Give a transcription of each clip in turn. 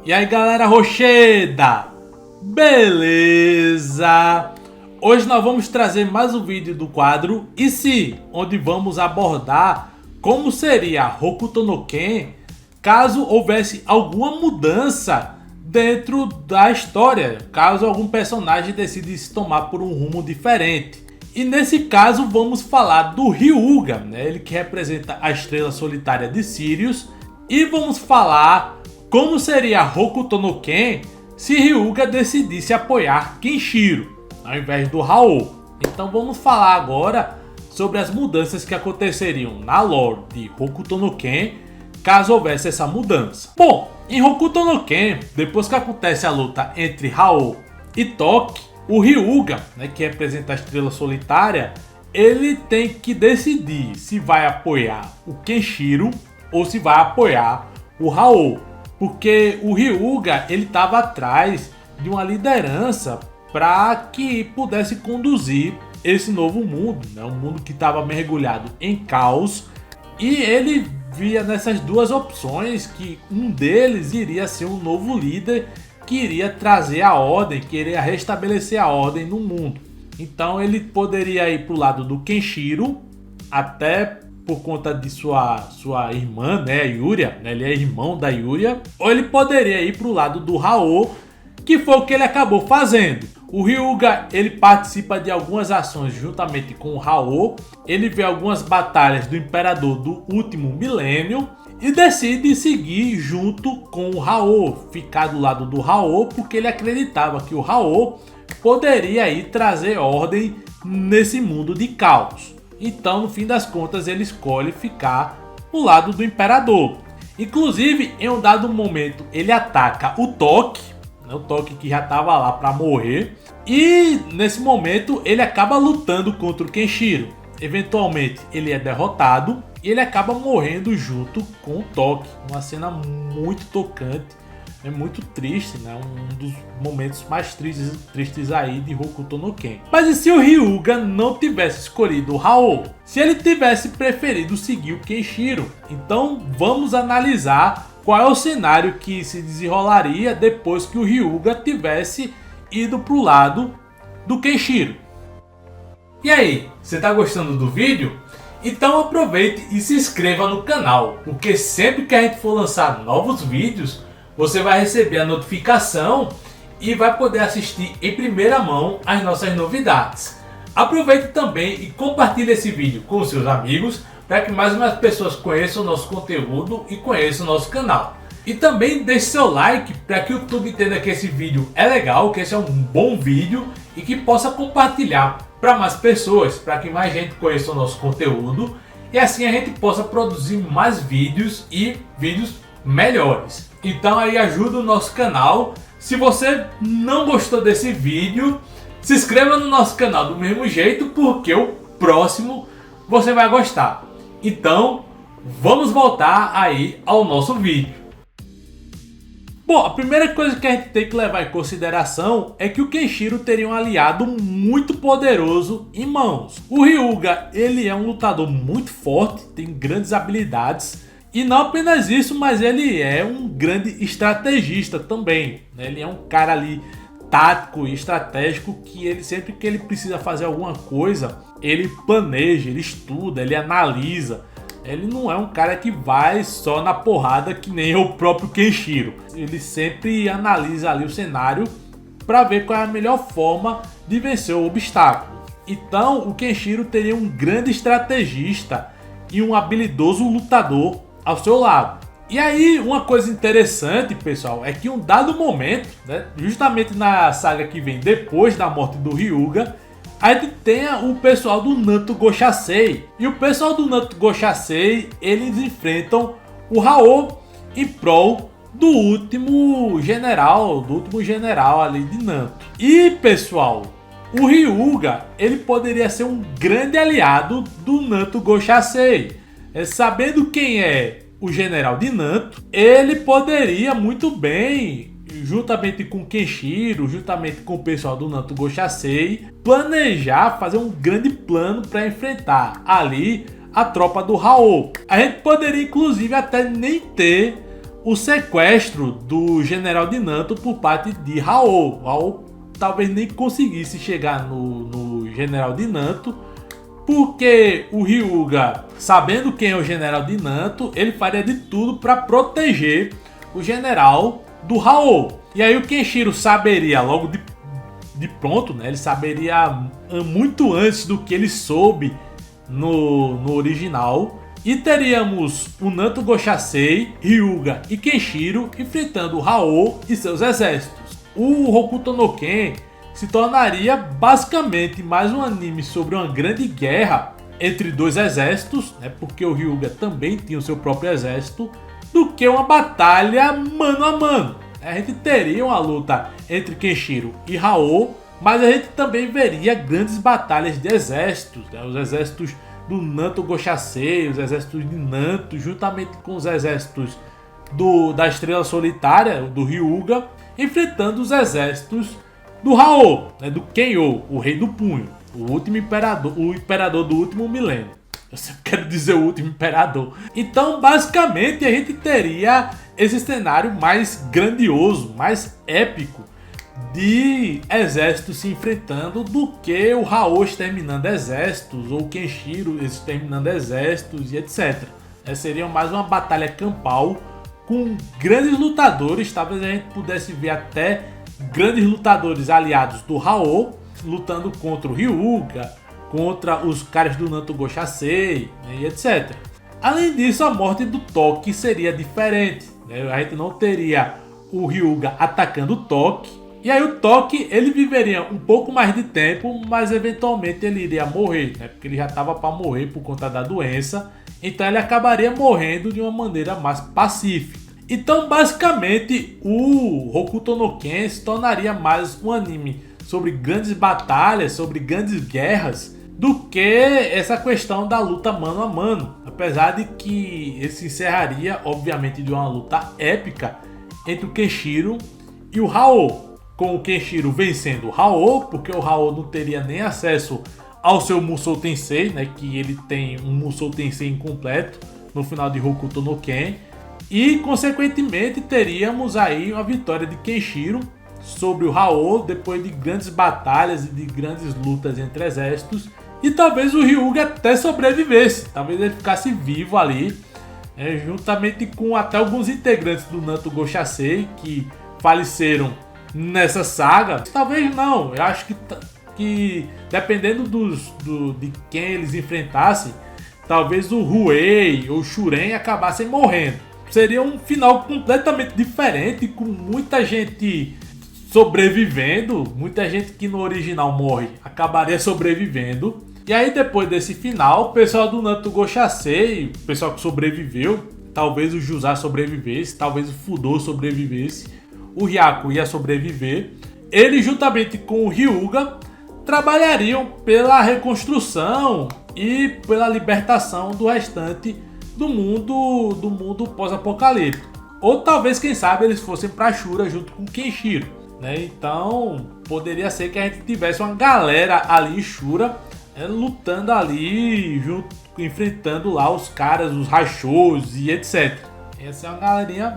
E aí galera rocheda, beleza? Hoje nós vamos trazer mais um vídeo do quadro E Se? Onde vamos abordar como seria Hokuto no Ken caso houvesse alguma mudança dentro da história, caso algum personagem decidisse tomar por um rumo diferente. E nesse caso vamos falar do Hyuga, ele que representa a estrela solitária de Sirius, e vamos falar como seria Hokuto no Ken se Hyuga decidisse apoiar Kenshiro ao invés do Hao. Então vamos falar agora sobre as mudanças que aconteceriam na lore de Hokuto no Ken caso houvesse essa mudança. Bom, em Hokuto no Ken, depois que acontece a luta entre Hao e Toki, o Hyuga, que representa a estrela solitária, ele tem que decidir se vai apoiar o Kenshiro ou se vai apoiar o Hao. Porque o Hyuga ele estava atrás de uma liderança para que pudesse conduzir esse novo mundo, um mundo que estava mergulhado em caos, e ele via nessas duas opções que um deles iria ser um novo líder que iria trazer a ordem, que iria restabelecer a ordem no mundo. Então ele poderia ir para o lado do Kenshiro, até por conta de sua irmã, a Yuria, ele é irmão da Yuria, ou ele poderia ir para o lado do Hao, que foi o que ele acabou fazendo. O Hyuga ele participa de algumas ações juntamente com o Hao, ele vê algumas batalhas do Imperador do último milênio e decide seguir junto com o Hao, ficar do lado do Hao, porque ele acreditava que o Hao poderia aí trazer ordem nesse mundo de caos. Então, no fim das contas, ele escolhe ficar do lado do Imperador. Inclusive, em um dado momento, ele ataca o Toki, o Toki que já estava lá para morrer. E nesse momento, ele acaba lutando contra o Kenshiro. Eventualmente, ele é derrotado e ele acaba morrendo junto com o Toki. Uma cena muito tocante. É muito triste, um dos momentos mais tristes aí de Hokuto no Ken. Mas e se o Hyuga não tivesse escolhido o Hao? Se ele tivesse preferido seguir o Kenshiro? Então vamos analisar qual é o cenário que se desenrolaria depois que o Hyuga tivesse ido para o lado do Kenshiro. E aí, você está gostando do vídeo? Então aproveite e se inscreva no canal, porque sempre que a gente for lançar novos vídeos, você vai receber a notificação e vai poder assistir em primeira mão as nossas novidades. Aproveite também e compartilhe esse vídeo com os seus amigos para que mais pessoas conheçam o nosso conteúdo e conheçam o nosso canal. E também deixe seu like para que o YouTube entenda que esse vídeo é legal, que esse é um bom vídeo e que possa compartilhar para mais pessoas, para que mais gente conheça o nosso conteúdo e assim a gente possa produzir mais vídeos e vídeos melhores. Então aí ajuda o nosso canal. Se você não gostou desse vídeo, se inscreva no nosso canal do mesmo jeito, porque o próximo você vai gostar. Então vamos voltar aí ao nosso vídeo. Bom, a primeira coisa que a gente tem que levar em consideração é que o Kenshiro teria um aliado muito poderoso em mãos. O Hyuga ele é um lutador muito forte, tem grandes habilidades. E não apenas isso, mas ele é um grande estrategista também. Ele é um cara ali tático e estratégico que ele sempre que ele precisa fazer alguma coisa, ele planeja, ele estuda, ele analisa. Ele não é um cara que vai só na porrada que nem o próprio Kenshiro. Ele sempre analisa ali o cenário para ver qual é a melhor forma de vencer o obstáculo. Então o Kenshiro teria um grande estrategista e um habilidoso lutador ao seu lado. E aí uma coisa interessante, pessoal, é que em um dado momento, justamente na saga que vem depois da morte do Hyuga, a gente tem o pessoal do Naruto Goshasei. E o pessoal do Naruto Goshasei, eles enfrentam o Hao em prol do último general ali de Naruto. E pessoal, o Hyuga, ele poderia ser um grande aliado do Naruto Goshasei. Sabendo quem é o general de Naruto, ele poderia muito bem, juntamente com Kenshiro, juntamente com o pessoal do Naruto Goshasei, planejar, fazer um grande plano para enfrentar ali a tropa do Hao. A gente poderia inclusive até nem ter o sequestro do general de Nanto por parte de Hao. Hao talvez nem conseguisse chegar no general de Nanto, porque o Hyuga, sabendo quem é o general de Nanto, ele faria de tudo para proteger o general do Hao. E aí o Kenshiro saberia logo de pronto, né? Ele saberia muito antes do que ele soube no original. E teríamos o Nanto Goshasei, Hyuga e Kenshiro enfrentando o Hao e seus exércitos. O Hokuto no Ken se tornaria basicamente mais um anime sobre uma grande guerra entre dois exércitos, né, porque o Hyuga também tinha o seu próprio exército, do que uma batalha mano a mano. A gente teria uma luta entre Kenshiro e Hao, mas a gente também veria grandes batalhas de exércitos, né, os exércitos do Nanto Goshasei, os exércitos de Nanto, juntamente com os exércitos da Estrela Solitária, do Hyuga, enfrentando os exércitos do Hao, né, do Kenyo, o Rei do Punho, o último imperador, o imperador do último milênio. Eu sempre quero dizer o último imperador. Então, basicamente, a gente teria esse cenário mais grandioso, mais épico, de exércitos se enfrentando do que o Hao exterminando exércitos ou o Kenshiro exterminando exércitos e etc. Seria mais uma batalha campal com grandes lutadores. Talvez a gente pudesse ver até grandes lutadores aliados do Hao lutando contra o Hyuga, contra os caras do Nanto Goshasei, né, e etc. Além disso, a morte do Toki seria diferente, né? A gente não teria o Hyuga atacando o Toki. E aí o Toki, ele viveria um pouco mais de tempo, mas eventualmente ele iria morrer, né? Porque ele já estava para morrer por conta da doença. Então ele acabaria morrendo de uma maneira mais pacífica. Então basicamente o Hokuto no Ken se tornaria mais um anime sobre grandes batalhas, sobre grandes guerras, do que essa questão da luta mano a mano. Apesar de que ele se encerraria, obviamente, de uma luta épica entre o Kenshiro e o Hao, com o Kenshiro vencendo o Hao, porque o Hao não teria nem acesso ao seu Musou Tensei, né, que ele tem um Musou Tensei incompleto no final de Hokuto no Ken, e consequentemente teríamos aí uma vitória de Kenshiro sobre o Hao depois de grandes batalhas e de grandes lutas entre exércitos, e talvez o Hyuga até sobrevivesse, talvez ele ficasse vivo ali, juntamente com até alguns integrantes do Nanto Goshasei que faleceram nessa saga. Talvez não, eu acho que dependendo de quem eles enfrentassem, talvez o Ruei ou o Shuren acabassem morrendo. Seria um final completamente diferente, com muita gente sobrevivendo, muita gente que no original morre acabaria sobrevivendo. E aí depois desse final, o pessoal do Nanto Goshasei, o pessoal que sobreviveu, talvez o Jusai sobrevivesse, talvez o Fudo sobrevivesse, o Hyaku ia sobreviver. Eles, juntamente com o Hyuga, trabalhariam pela reconstrução e pela libertação do restante do mundo pós-apocalíptico. Ou talvez, quem sabe, eles fossem para Ashura junto com Kenshiro, né? Então poderia ser que a gente tivesse uma galera ali em Shura, lutando ali junto, enfrentando lá os caras, os Rashos e etc. Ia ser uma galerinha,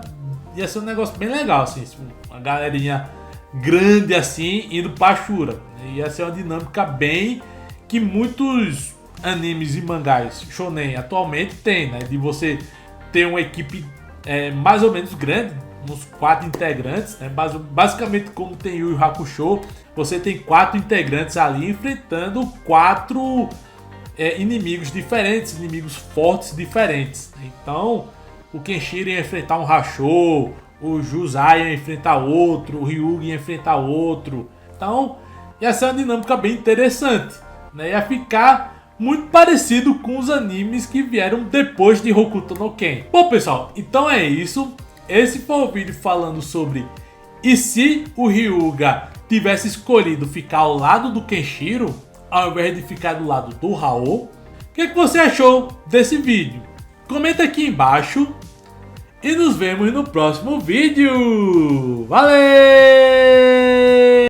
ia ser um negócio bem legal, assim, uma galerinha grande assim indo pra Ashura. Ia ser uma dinâmica bem que muitos animes e mangás shonen atualmente tem, né? De você ter uma equipe mais ou menos grande, uns 4 integrantes, né? Basicamente como tem Yu Yu Hakusho, você tem 4 integrantes ali enfrentando 4 inimigos diferentes, inimigos fortes diferentes. Então o Kenshiro ia enfrentar um Hasho, o Jusai ia enfrentar outro, o Ryuga ia enfrentar outro. Então ia ser uma dinâmica bem interessante, né? Ia ficar muito parecido com os animes que vieram depois de Hokuto no Ken. Bom, pessoal, então é isso. Esse foi o vídeo falando sobre e se o Hyuga tivesse escolhido ficar ao lado do Kenshiro ao invés de ficar do lado do Hao. O que você achou desse vídeo? Comenta aqui embaixo e nos vemos no próximo vídeo. Valeu!